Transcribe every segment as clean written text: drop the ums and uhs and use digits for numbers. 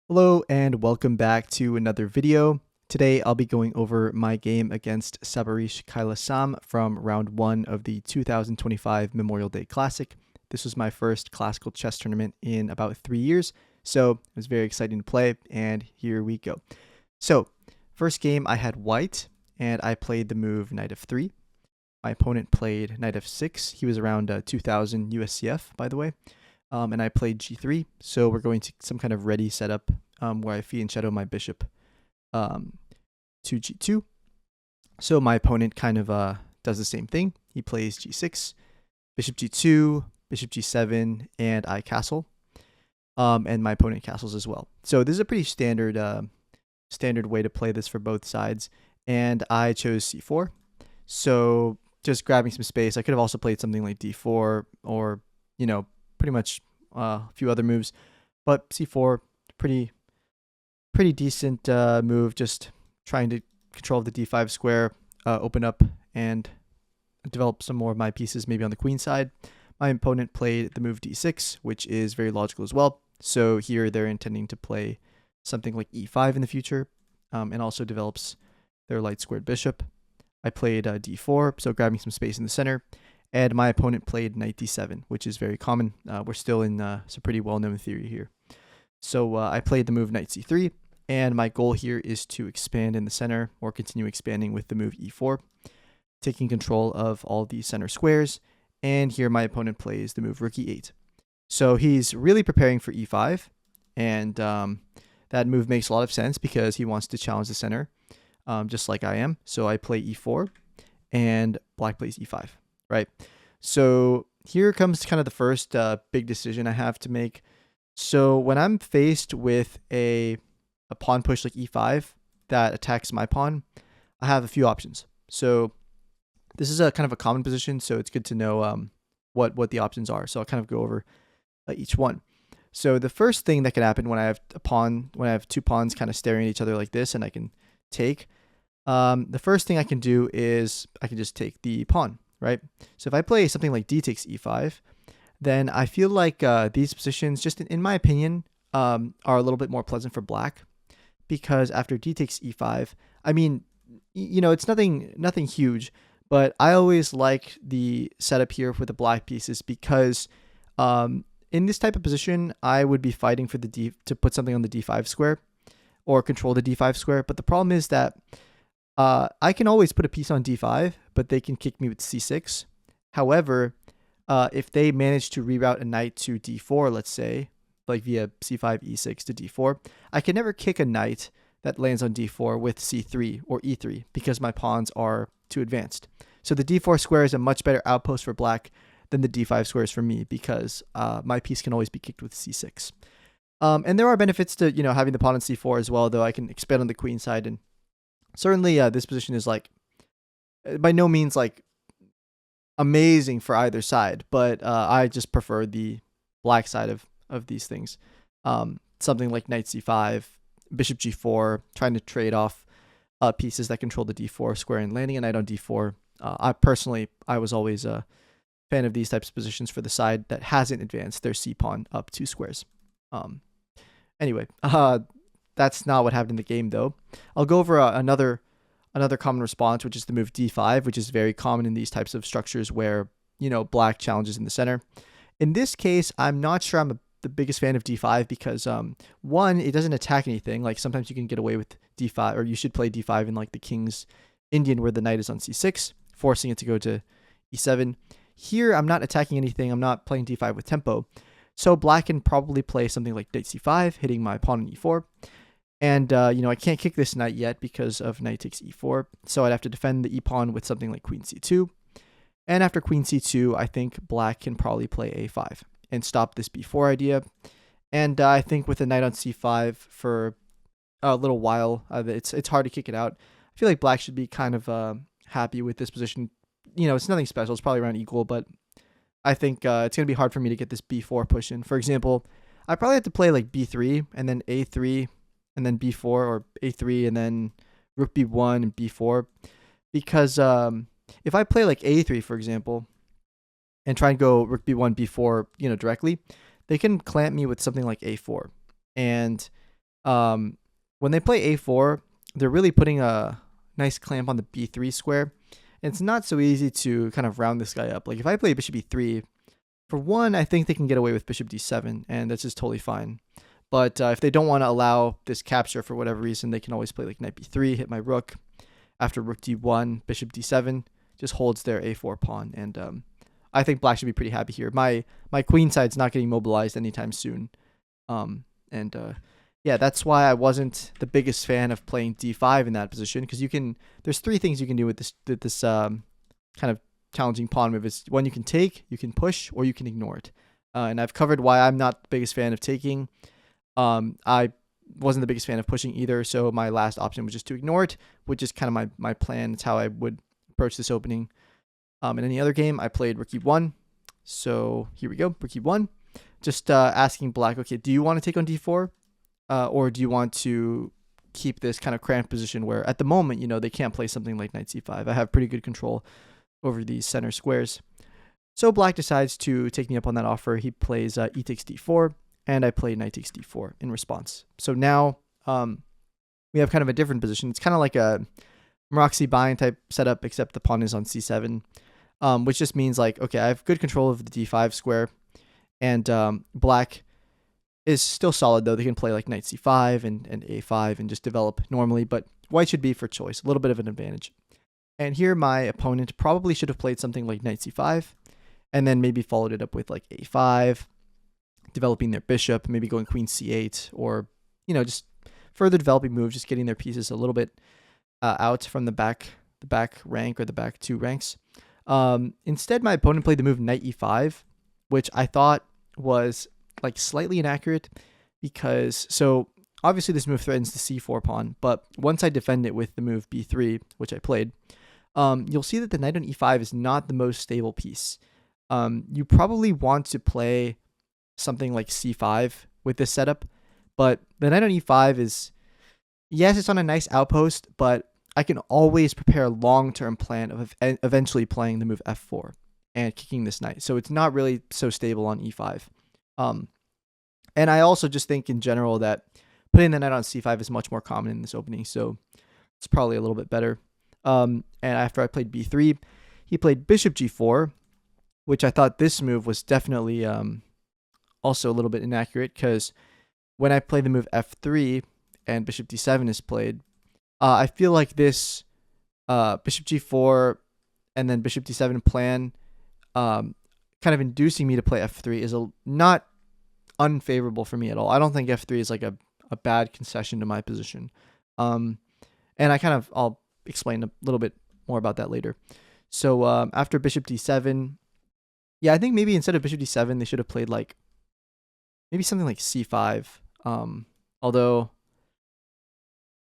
Hello and welcome back to another video. Today I'll be going over my game against Sabarish Kailasam from round 1 of the 2025 Memorial Day Classic. This was my first classical chess tournament in about 3 years, so it was very exciting to play, and here we go. So, first game I had white, and I played the move knight f3. My opponent played knight f6. He was around 2000 USCF, by the way. And I played g3, so we're going to some kind of ready setup where I fee and shadow my bishop to g2. So my opponent kind of does the same thing. He plays g6, bishop g2, bishop g7, and I castle. And my opponent castles as well. So this is a pretty standard way to play this for both sides. And I chose c4. So just grabbing some space. I could have also played something like d4 or, pretty much a few other moves, but c4, pretty decent move. Just trying to control the d5 square, open up and develop some more of my pieces, maybe on the queen side. My opponent played the move d6, which is very logical as well. So here they're intending to play something like e5 in the future, and also develops their light squared bishop. I played d4, so grabbing some space in the center. And my opponent played knight d7, which is very common. We're still in some pretty well-known theory here. So I played the move knight c3, and my goal here is to expand in the center or continue expanding with the move e4, taking control of all the center squares. And here my opponent plays the move rook e8. So he's really preparing for e5, and that move makes a lot of sense because he wants to challenge the center, just like I am. So I play e4, and black plays e5. Right. So here comes kind of the first big decision I have to make. So when I'm faced with a pawn push like e5 that attacks my pawn, I have a few options. So this is a kind of a common position, so it's good to know what the options are. So I'll kind of go over each one. So the first thing that can happen when I have two pawns kind of staring at each other like this, and I can take, the first thing I can do is I can just take the pawn. Right? So if I play something like d takes e5, then I feel like these positions, just in my opinion, are a little bit more pleasant for black, because after d takes e5, I mean, it's nothing huge, but I always like the setup here for the black pieces because in this type of position, I would be fighting for to put something on the d5 square or control the d5 square. But the problem is that I can always put a piece on d5, but they can kick me with c6. However, if they manage to reroute a knight to d4, let's say, like via c5, e6 to d4, I can never kick a knight that lands on d4 with c3 or e3 because my pawns are too advanced. So the d4 square is a much better outpost for black than the d5 square is for me because my piece can always be kicked with c6. And there are benefits to having the pawn on c4 as well, though I can expand on the queen side, and certainly this position is like by no means like amazing for either side, but I just prefer the black side of these things. Something like knight c5, bishop g4, trying to trade off pieces that control the d4 square and landing a knight on d4. I was always a fan of these types of positions for the side that hasn't advanced their c pawn up 2 squares. Anyway, that's not what happened in the game, though. I'll go over another common response, which is the move d5, which is very common in these types of structures where, black challenges in the center. In this case, I'm not sure I'm the biggest fan of d5 because, one, it doesn't attack anything. Like sometimes you can get away with d5, or you should play d5 in like the King's Indian where the knight is on c6, forcing it to go to e7. Here, I'm not attacking anything. I'm not playing d5 with tempo. So black can probably play something like knight c5, hitting my pawn on e4. And, I can't kick this knight yet because of knight takes e4. So I'd have to defend the e-pawn with something like queen c2. And after queen c2, I think black can probably play a5 and stop this b4 idea. And I think with the knight on c5 for a little while, it's hard to kick it out. I feel like black should be kind of happy with this position. It's nothing special. It's probably around equal, but I think it's going to be hard for me to get this b4 push in. For example, I probably have to play like b3 and then a3 and then b4, or a3 and then rook b1 and b4, because if I play like a3, for example, and try and go rook b1, b4, directly, they can clamp me with something like a4. And When they play a4, they're really putting a nice clamp on the b3 square. And it's not so easy to kind of round this guy up. Like if I play bishop e3, for one, I think they can get away with bishop d7, and that's just totally fine. But if they don't want to allow this capture for whatever reason, they can always play like knight b3, hit my rook. After rook d1, bishop d7, just holds their a4 pawn. And I think black should be pretty happy here. My queen side's not getting mobilized anytime soon. Yeah, that's why I wasn't the biggest fan of playing d5 in that position, because there's three things you can do with this kind of challenging pawn move. Is one, you can take, you can push, or you can ignore it. And I've covered why I'm not the biggest fan of taking. I wasn't the biggest fan of pushing either, so my last option was just to ignore it, which is kind of my plan. It's how I would approach this opening. In any other game, I played rook e1. So here we go, rook e1. Just asking black, okay, do you want to take on d4? Or do you want to keep this kind of cramped position where at the moment, they can't play something like knight c5. I have pretty good control over these center squares. So black decides to take me up on that offer. He plays e takes d4, and I play knight takes d4 in response. So now we have kind of a different position. It's kind of like a Maroczy bind type setup, except the pawn is on c7, which just means like, okay, I have good control of the d5 square, and black is still solid though. They can play like knight c5 and a5 and just develop normally, but white should be for choice, a little bit of an advantage. And here my opponent probably should have played something like knight c5, and then maybe followed it up with like a5, developing their bishop, maybe going queen c8, or just further developing moves, just getting their pieces a little bit out from the back rank or the back two ranks. Instead, my opponent played the move knight e5, which I thought was like slightly inaccurate, because so obviously this move threatens the c4 pawn, but once I defend it with the move b3, which I played, you'll see that the knight on e5 is not the most stable piece. You probably want to play something like c5 with this setup, but the knight on e5 is, yes, it's on a nice outpost, but I can always prepare a long-term plan of eventually playing the move f4 and kicking this knight. So it's not really so stable on e5. And I also just think in general that putting the knight on c5 is much more common in this opening, so it's probably a little bit better. And after I played b3, he played bishop g4, which I thought this move was definitely also a little bit inaccurate, because when I play the move f3 and bishop d7 is played, I feel like this bishop g4 and then bishop d7 plan kind of inducing me to play f3 is not unfavorable for me at all. I don't think f3 is like a bad concession to my position. And I'll explain a little bit more about that later. So after bishop d7, yeah, I think maybe instead of bishop d7, they should have played like maybe something like c5. Although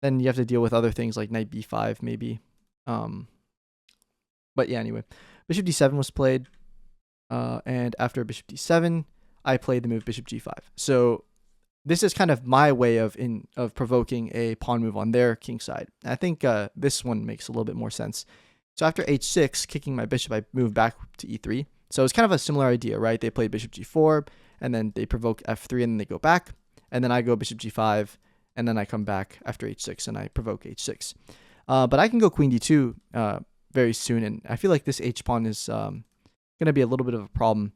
then you have to deal with other things like knight b5 maybe. But yeah, anyway, bishop d7 was played. And after bishop d7, I played the move bishop g5. So this is kind of my way of provoking a pawn move on their king side. I think this one makes a little bit more sense. So after h6, kicking my bishop, I move back to e3. So it's kind of a similar idea, right? They play bishop g4, and then they provoke f3, and then they go back. And then I go bishop g5, and then I come back after h6, and I provoke h6. But I can go queen d2 very soon, and I feel like this h-pawn is going to be a little bit of a problem.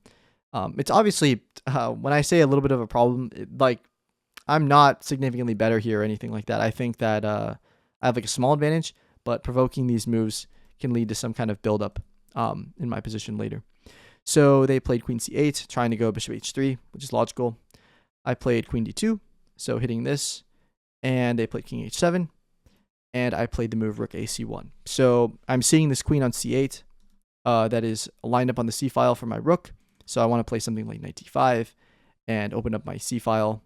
It's obviously, when I say a little bit of a problem, I'm not significantly better here or anything like that. I think that I have like a small advantage, but provoking these moves can lead to some kind of buildup in my position later. So they played queen c8, trying to go bishop h3, which is logical. I played queen d2, so hitting this, and they played king h7, and I played the move rook ac1. So I'm seeing this queen on c8 that is lined up on the c file for my rook. So I want to play something like knight d5 and open up my c file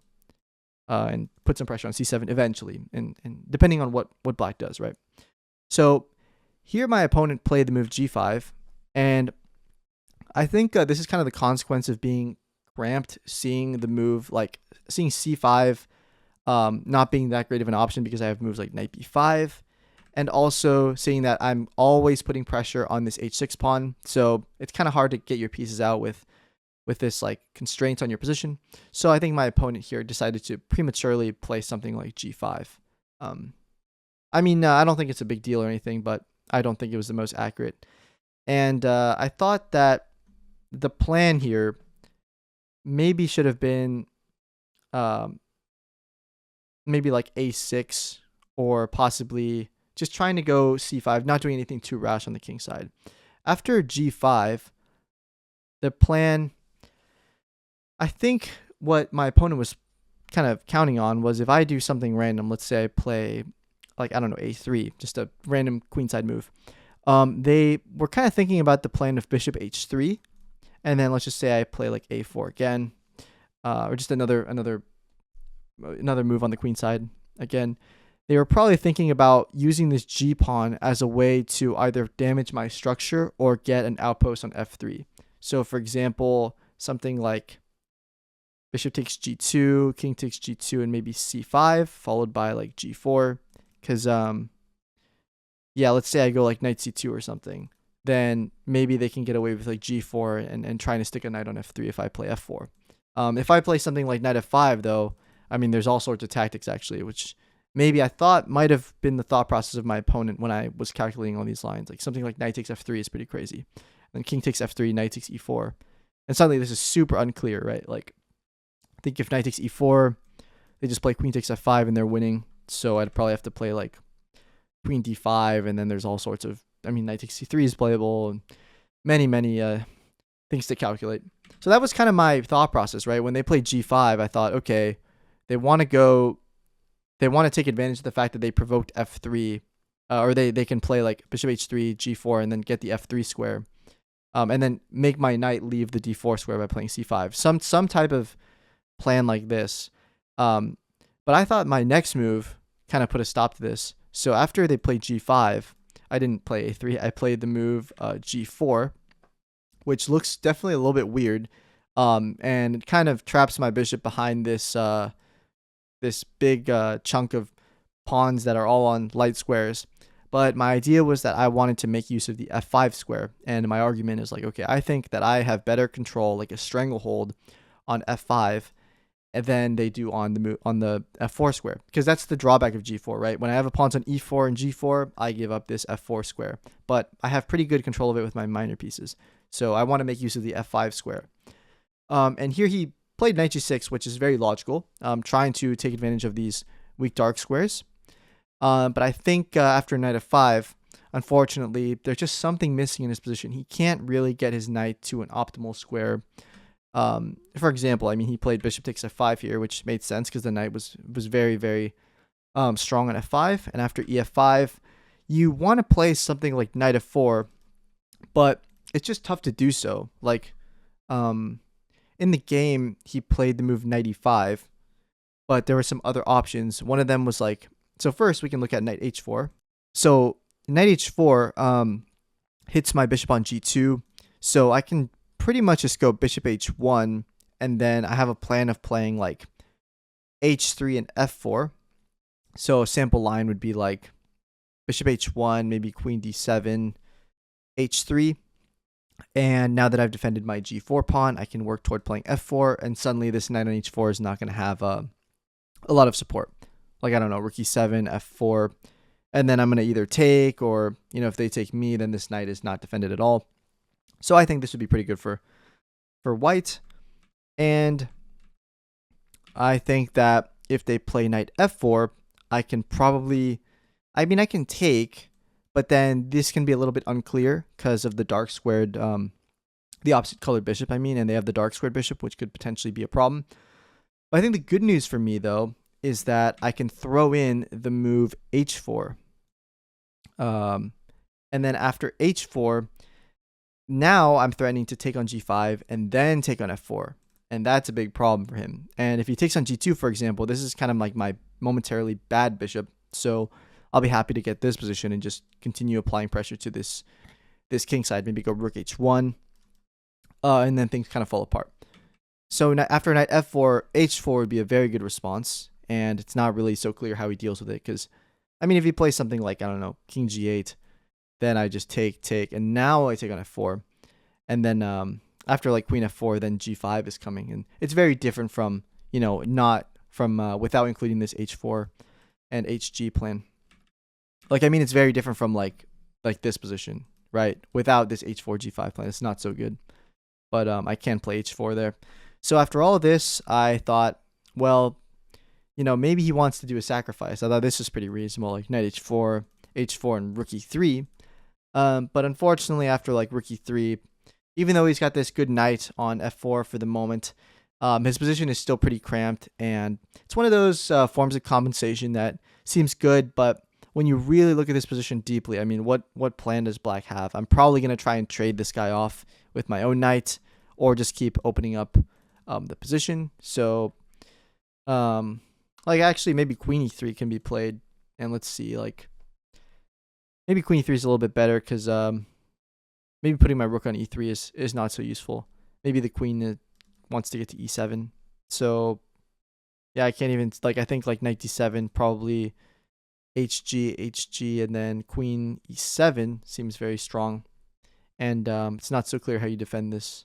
and put some pressure on c7 eventually, and depending on what black does, right? So here my opponent played the move g5, and I think this is kind of the consequence of being cramped, seeing the move, like seeing c5 not being that great of an option because I have moves like knight b5, and also seeing that I'm always putting pressure on this h6 pawn. So it's kind of hard to get your pieces out with with this like constraint on your position. So I think my opponent here decided to prematurely play something like g5. I don't think it's a big deal or anything, but I don't think it was the most accurate. And I thought that the plan here maybe should have been maybe like a6, or possibly just trying to go c5, not doing anything too rash on the king side. After g5, the plan, I think what my opponent was kind of counting on was if I do something random, let's say I play like, I don't know, a3, just a random queenside move. They were kind of thinking about the plan of bishop h3, and then let's just say I play like a4 again, or just another move on the queen side again. They were probably thinking about using this g pawn as a way to either damage my structure or get an outpost on f3. So for example, something like bishop takes g2, king takes g2, and maybe c5, followed by like g4. Because, yeah, let's say I go like knight c2 or something. Then maybe they can get away with like g4 and trying to stick a knight on f3 if I play f4. If I play something like knight f5, though, I mean, there's all sorts of tactics, actually, which maybe I thought might have been the thought process of my opponent when I was calculating all these lines. Like something like knight takes f3 is pretty crazy. Then king takes f3, knight takes e4. And suddenly this is super unclear, right? Like, I think if knight takes e4, they just play queen takes f5 and they're winning. So I'd probably have to play like queen d5, and then there's all sorts of, knight takes c3 is playable, and many things to calculate. So that was kind of my thought process, right? When they played g5, I thought, okay, they want to take advantage of the fact that they provoked f3, or they can play like bishop h3, g4, and then get the f3 square, and then make my knight leave the d4 square by playing c5. Some type of plan like this. But I thought my next move kind of put a stop to this. So after they played g5, I didn't play a3. I played the move g4, which looks definitely a little bit weird, and it kind of traps my bishop behind this this big chunk of pawns that are all on light squares. But my idea was that I wanted to make use of the f5 square, and my argument is like, okay, I think that I have better control, like a stranglehold on f5, and then they do on the f4 square, because that's the drawback of g4, right? When I have a pawns on e4 and g4, I give up this f4 square, but I have pretty good control of it with my minor pieces. So I want to make use of the f5 square. And here he played knight g6, which is very logical, trying to take advantage of these weak dark squares. But I think after knight f5, unfortunately, there's just something missing in his position. He can't really get his knight to an optimal square. For example, he played bishop takes f5 here, which made sense because the knight was very, very strong on f5. And after ef5, you want to play something like knight f4, but it's just tough to do so. Like, in the game, he played the move knight e5, but there were some other options. One of them was like, so first we can look at knight h4. So knight h4 hits my bishop on g2, so I can pretty much just go bishop h1, and then I have a plan of playing like h3 and f4. So a sample line would be like bishop h1, maybe queen d7, h3. And now that I've defended my g4 pawn, I can work toward playing f4, and suddenly this knight on h4 is not going to have a lot of support. Like, I don't know, rook e7, f4, and then I'm going to either take, or, if they take me, then this knight is not defended at all. So I think this would be pretty good for white. And I think that if they play knight f4, I can probably, I can take, but then this can be a little bit unclear because of the dark squared, the opposite colored bishop, and they have the dark squared bishop, which could potentially be a problem. But I think the good news for me, though, is that I can throw in the move h4. And then after h4, now I'm threatening to take on g5 and then take on f4. And that's a big problem for him. And if he takes on g2, for example, this is kind of like my momentarily bad bishop. So I'll be happy to get this position and just continue applying pressure to this king side. Maybe go rook h1. And then things kind of fall apart. So after knight f4, h4 would be a very good response. And it's not really so clear how he deals with it. Because, if he plays something like, I don't know, king g8, then I just take, and now I take on f4. And then after like queen f4, then g5 is coming, and it's very different from, not from without including this h4 and hg plan. Like, I mean, it's very different from like this position, right? Without this h4 g5 plan, it's not so good. But I can play h4 there. So after all of this, I thought, well, maybe he wants to do a sacrifice. I thought this was pretty reasonable, like knight h4, h4, and rook e3. But unfortunately, after like rook e3, even though he's got this good knight on f4 for the moment, his position is still pretty cramped, and it's one of those forms of compensation that seems good, but when you really look at this position deeply, I mean, what plan does black have? I'm probably going to try and trade this guy off with my own knight, or just keep opening up the position. So, like, actually, maybe queen e3 can be played, and let's see, like, maybe queen e3 is a little bit better, because maybe putting my rook on e3 is not so useful. Maybe the queen wants to get to e7. So, yeah, I can't even, like, I think, like, knight d7, probably hg, and then queen e7 seems very strong. And it's not so clear how you defend this.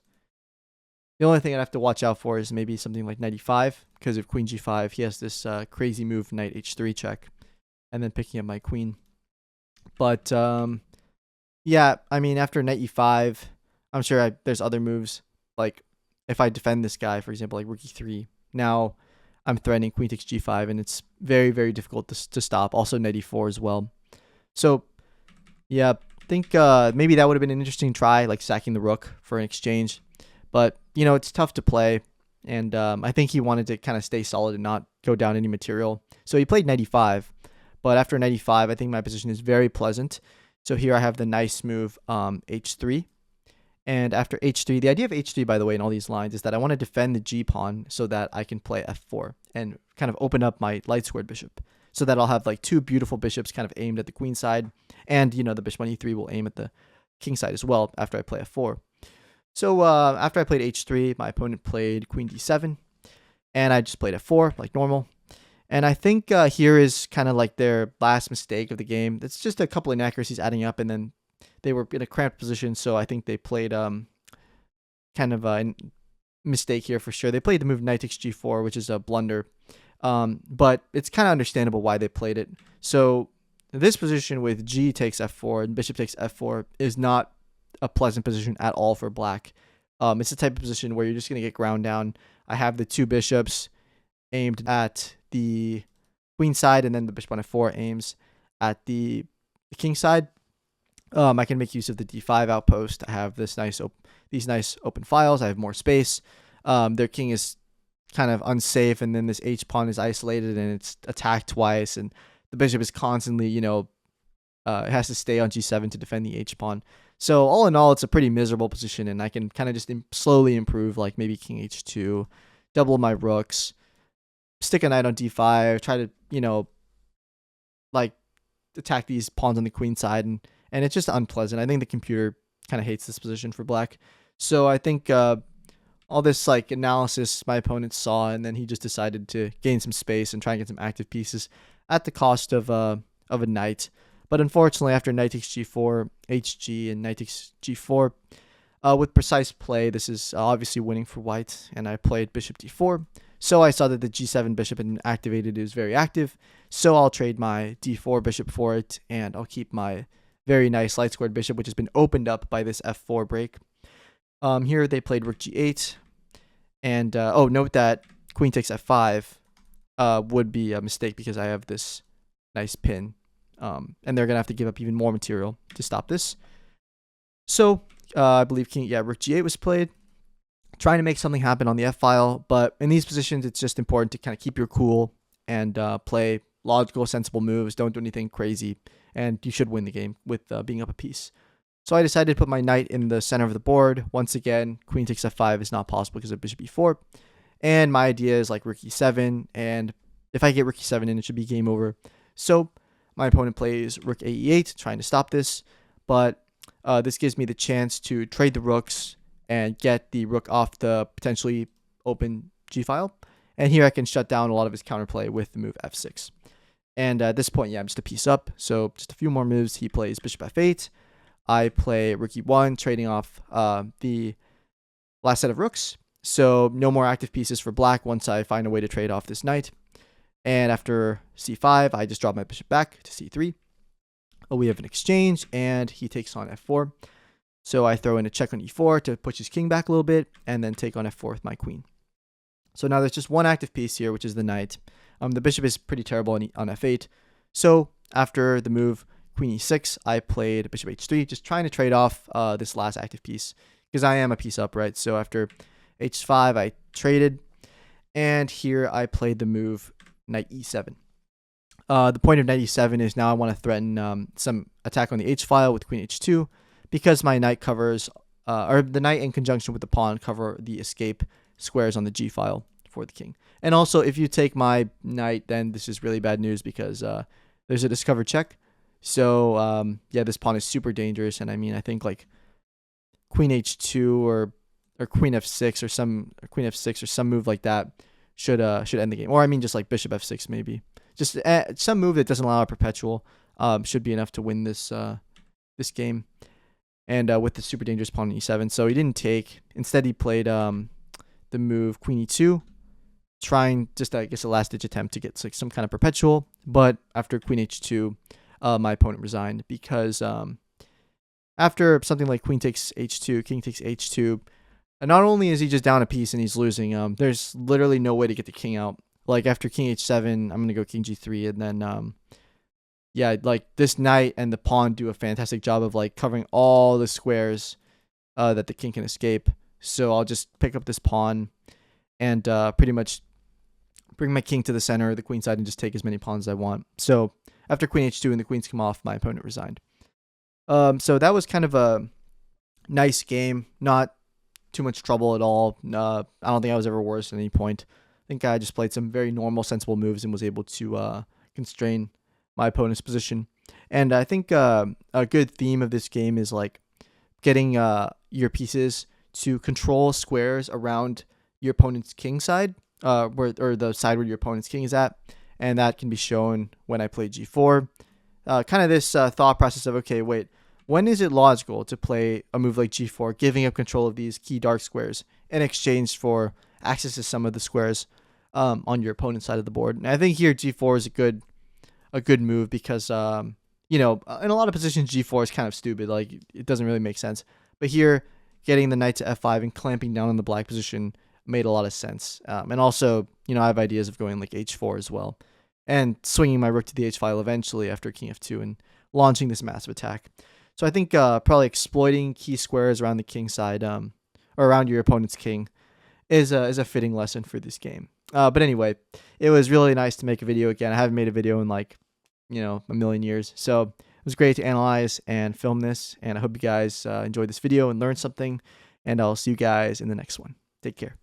The only thing I'd have to watch out for is maybe something like knight e5, because if queen g5, he has this crazy move, knight h3 check, and then picking up my queen. But, yeah, I mean, after knight e5, I'm sure there's other moves. Like, if I defend this guy, for example, like rook e3, now I'm threatening queen takes g5, and it's very, very difficult to stop. Also, knight e4 as well. So, yeah, I think maybe that would have been an interesting try, like sacking the rook for an exchange. But, it's tough to play, and I think he wanted to kind of stay solid and not go down any material. So he played knight e5, but after knight e5, I think my position is very pleasant. So here I have the nice move h3. And after h3, the idea of h3, by the way, in all these lines is that I want to defend the g-pawn so that I can play f4 and kind of open up my light-squared bishop, so that I'll have like two beautiful bishops kind of aimed at the queen side, and, the bishop on e3 will aim at the king side as well after I play f4. So after I played h3, my opponent played queen d7, and I just played f4 like normal. And I think here is kind of like their last mistake of the game. It's just a couple inaccuracies adding up, and then they were in a cramped position, so I think they played kind of a mistake here for sure. They played the move knight takes g4, which is a blunder, but it's kind of understandable why they played it. So this position with g takes f4 and bishop takes f4 is not a pleasant position at all for black. It's the type of position where you're just going to get ground down. I have the two bishops aimed at the queen side, and then the bishop on f4 aims at the king side. I can make use of the d5 outpost. I have these nice open files. I have more space. Their king is kind of unsafe, and then this h pawn is isolated and it's attacked twice, and the bishop is constantly, it has to stay on g7 to defend the h pawn. So all in all, it's a pretty miserable position, and I can kind of just slowly improve, like maybe king h2, double my rooks, stick a knight on d5, try to, like attack these pawns on the queen side, and it's just unpleasant. I think the computer kind of hates this position for black. So I think all this like analysis my opponent saw, and then he just decided to gain some space and try and get some active pieces at the cost of a knight. But unfortunately, after knight takes g4, hg, and knight takes g4, with precise play, this is obviously winning for white, and I played bishop d4. So I saw that the g7 bishop had been activated. It was very active. So I'll trade my d4 bishop for it, and I'll keep my very nice light squared bishop, which has been opened up by this f4 break. Here they played rook g8, and note that queen takes f5 would be a mistake because I have this nice pin, and they're gonna have to give up even more material to stop this. So I believe rook g8 was played, trying to make something happen on the f file. But in these positions, it's just important to kind of keep your cool and play logical, sensible moves. Don't do anything crazy, and you should win the game with being up a piece. So I decided to put my knight in the center of the board. Once again, queen takes f5 is not possible because of bishop e4. And my idea is like rook e7, and if I get rook e7 in, it should be game over. So my opponent plays rook a8, trying to stop this, but this gives me the chance to trade the rooks and get the rook off the potentially open g file. And here I can shut down a lot of his counterplay with the move f6. And at this point, I'm just a piece up. So just a few more moves. He plays bishop f8. I play rook e1, trading off the last set of rooks. So no more active pieces for black once I find a way to trade off this knight. And after c5, I just drop my bishop back to c3. We have an exchange, and he takes on f4. So I throw in a check on e4 to push his king back a little bit, and then take on f4 with my queen. So now there's just one active piece here, which is the knight. The bishop is pretty terrible on f8. So after the move queen e6, I played bishop h3, just trying to trade off this last active piece, because I am a piece up, right? So after h5, I traded, and here I played the move knight e7. The point of knight e7 is now I want to threaten some attack on the h-file with queen h2, because my knight covers, or the knight in conjunction with the pawn cover the escape squares on the g-file for the king. And also, if you take my knight, then this is really bad news, because there's a discovered check. So yeah, this pawn is super dangerous, and I mean, I think like queen h2 or queen f6 or some move like that should end the game. Or I mean, just like bishop f6 maybe. Just some move that doesn't allow a perpetual should be enough to win this this game. And with the super dangerous pawn on e7, so he didn't take. Instead, he played the move queen e2, trying just, I guess, a last ditch attempt to get like some kind of perpetual. But after queen h2, my opponent resigned, because after something like queen takes h2, king takes h2, not only is he just down a piece and he's losing, there's literally no way to get the king out. Like after king h7, I'm going to go king g3, and then yeah, like this knight and the pawn do a fantastic job of like covering all the squares that the king can escape. So I'll just pick up this pawn and pretty much bring my king to the center of the queen side and just take as many pawns as I want. So after queen h2 and the queens come off, my opponent resigned. So that was kind of a nice game, not too much trouble at all. I don't think I was ever worse at any point. I think I just played some very normal, sensible moves and was able to constrain my opponent's position. And I think a good theme of this game is like getting your pieces to control squares around your opponent's king side, or the side where your opponent's king is at. And that can be shown when I play g4. Kind of this thought process of, okay, wait, when is it logical to play a move like g4, giving up control of these key dark squares in exchange for access to some of the squares on your opponent's side of the board? And I think here g4 is a good move, because you know, in a lot of positions g4 is kind of stupid, like it doesn't really make sense. But here, getting the knight to f5 and clamping down on the black position made a lot of sense. And also, you know, I have ideas of going like h4 as well, and swinging my rook to the h-file eventually after king f2 and launching this massive attack. So I think probably exploiting key squares around the king side, or around your opponent's king, is a fitting lesson for this game. But anyway, it was really nice to make a video again. I haven't made a video in like, you know, a million years. So it was great to analyze and film this. And I hope you guys enjoyed this video and learned something. And I'll see you guys in the next one. Take care.